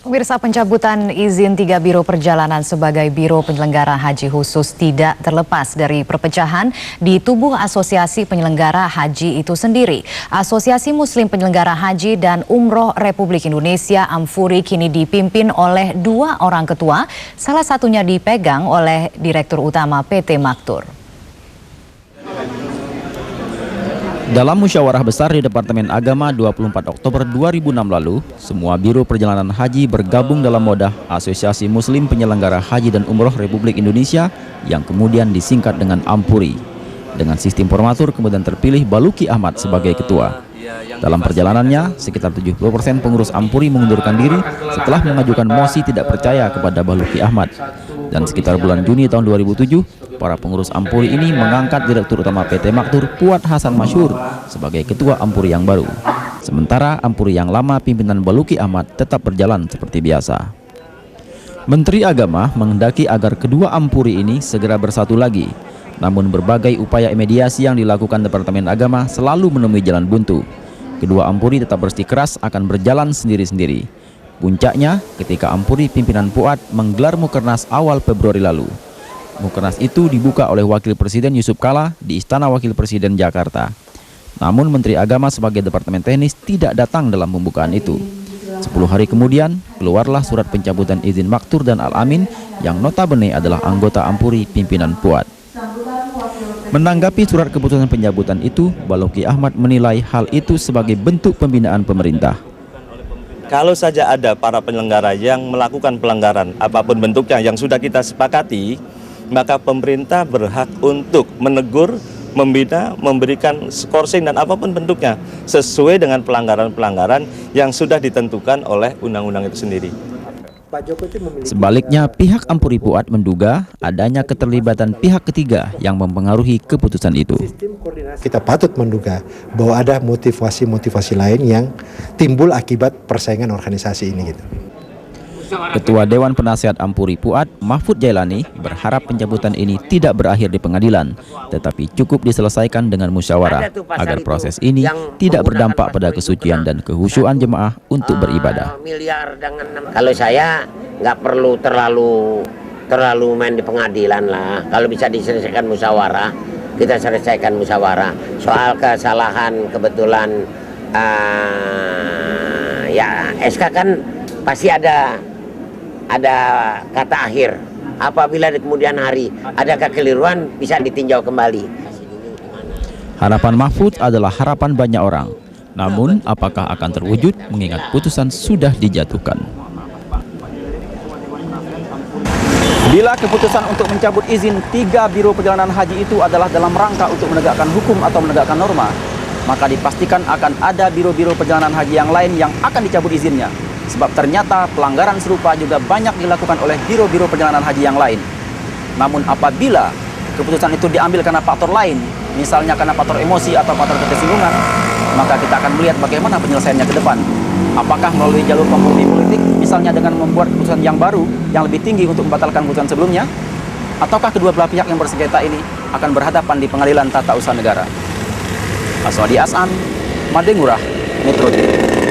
Pemirsa, pencabutan izin 3 biro perjalanan sebagai biro penyelenggara haji khusus tidak terlepas dari perpecahan di tubuh Asosiasi Penyelenggara Haji itu sendiri. Asosiasi Muslim Penyelenggara Haji dan Umroh Republik Indonesia Amfuri kini dipimpin oleh 2 orang ketua, salah satunya dipegang oleh Direktur Utama PT Maktur. Dalam musyawarah besar di Departemen Agama 24 Oktober 2006 lalu, semua biro perjalanan haji bergabung dalam modah Asosiasi Muslim Penyelenggara Haji dan Umroh Republik Indonesia yang kemudian disingkat dengan Ampuri. Dengan sistem formatur kemudian terpilih Baluki Ahmad sebagai ketua. Dalam perjalanannya, sekitar 70% pengurus Ampuri mengundurkan diri setelah mengajukan mosi tidak percaya kepada Baluki Ahmad. Dan sekitar bulan Juni tahun 2007, para pengurus Ampuri ini mengangkat Direktur Utama PT Maktur Fuad Hasan Masyhur sebagai ketua Ampuri yang baru. Sementara Ampuri yang lama pimpinan Baluki Ahmad tetap berjalan seperti biasa. Menteri Agama menghendaki agar kedua Ampuri ini segera bersatu lagi. Namun berbagai upaya mediasi yang dilakukan Departemen Agama selalu menemui jalan buntu. Kedua Ampuri tetap bersikeras akan berjalan sendiri-sendiri. Puncaknya ketika Ampuri pimpinan Fuad menggelar Mukernas awal Februari lalu. Mukernas itu dibuka oleh Wakil Presiden Yusuf Kala di Istana Wakil Presiden Jakarta. Namun Menteri Agama sebagai Departemen Teknis tidak datang dalam pembukaan itu. 10 hari kemudian, keluarlah surat pencabutan izin Maktur dan Al-Amin yang notabene adalah anggota Ampuri pimpinan Fuad. Menanggapi surat keputusan pencabutan itu, Baluki Ahmad menilai hal itu sebagai bentuk pembinaan pemerintah. Kalau saja ada para penyelenggara yang melakukan pelanggaran apapun bentuknya yang sudah kita sepakati, maka pemerintah berhak untuk menegur, membina, memberikan skorsing dan apapun bentuknya sesuai dengan pelanggaran-pelanggaran yang sudah ditentukan oleh undang-undang itu sendiri. Sebaliknya, pihak Ampuri Fuad menduga adanya keterlibatan pihak ketiga yang mempengaruhi keputusan itu. Kita patut menduga bahwa ada motivasi-motivasi lain yang timbul akibat persaingan organisasi ini gitu. Ketua Dewan Penasehat Ampuri Fuad, Mahfud Jailani, berharap pencabutan ini tidak berakhir di pengadilan, tetapi cukup diselesaikan dengan musyawarah agar proses ini tidak berdampak pada kesucian dan kehusyuan jemaah untuk beribadah. Kalau saya nggak perlu terlalu main di pengadilan lah. Kalau bisa diselesaikan musyawarah, kita selesaikan musyawarah. Soal kesalahan kebetulan ya SK kan pasti ada kata akhir. Apabila di kemudian hari ada kekeliruan bisa ditinjau kembali. Harapan Mahfud adalah harapan banyak orang. Namun apakah akan terwujud mengingat putusan sudah dijatuhkan? Bila keputusan untuk mencabut izin 3 biro perjalanan haji itu adalah dalam rangka untuk menegakkan hukum atau menegakkan norma, maka dipastikan akan ada biro-biro perjalanan haji yang lain yang akan dicabut izinnya. Sebab ternyata pelanggaran serupa juga banyak dilakukan oleh biro-biro perjalanan haji yang lain. Namun apabila keputusan itu diambil karena faktor lain, misalnya karena faktor emosi atau faktor ketersinggungan, maka kita akan melihat bagaimana penyelesaiannya ke depan. Apakah melalui jalur kompromi politik, misalnya dengan membuat keputusan yang baru, yang lebih tinggi untuk membatalkan keputusan sebelumnya, ataukah kedua belah pihak yang bersengketa ini akan berhadapan di Pengadilan Tata Usaha Negara. Aswadi As'an, Madengurah, Metro TV.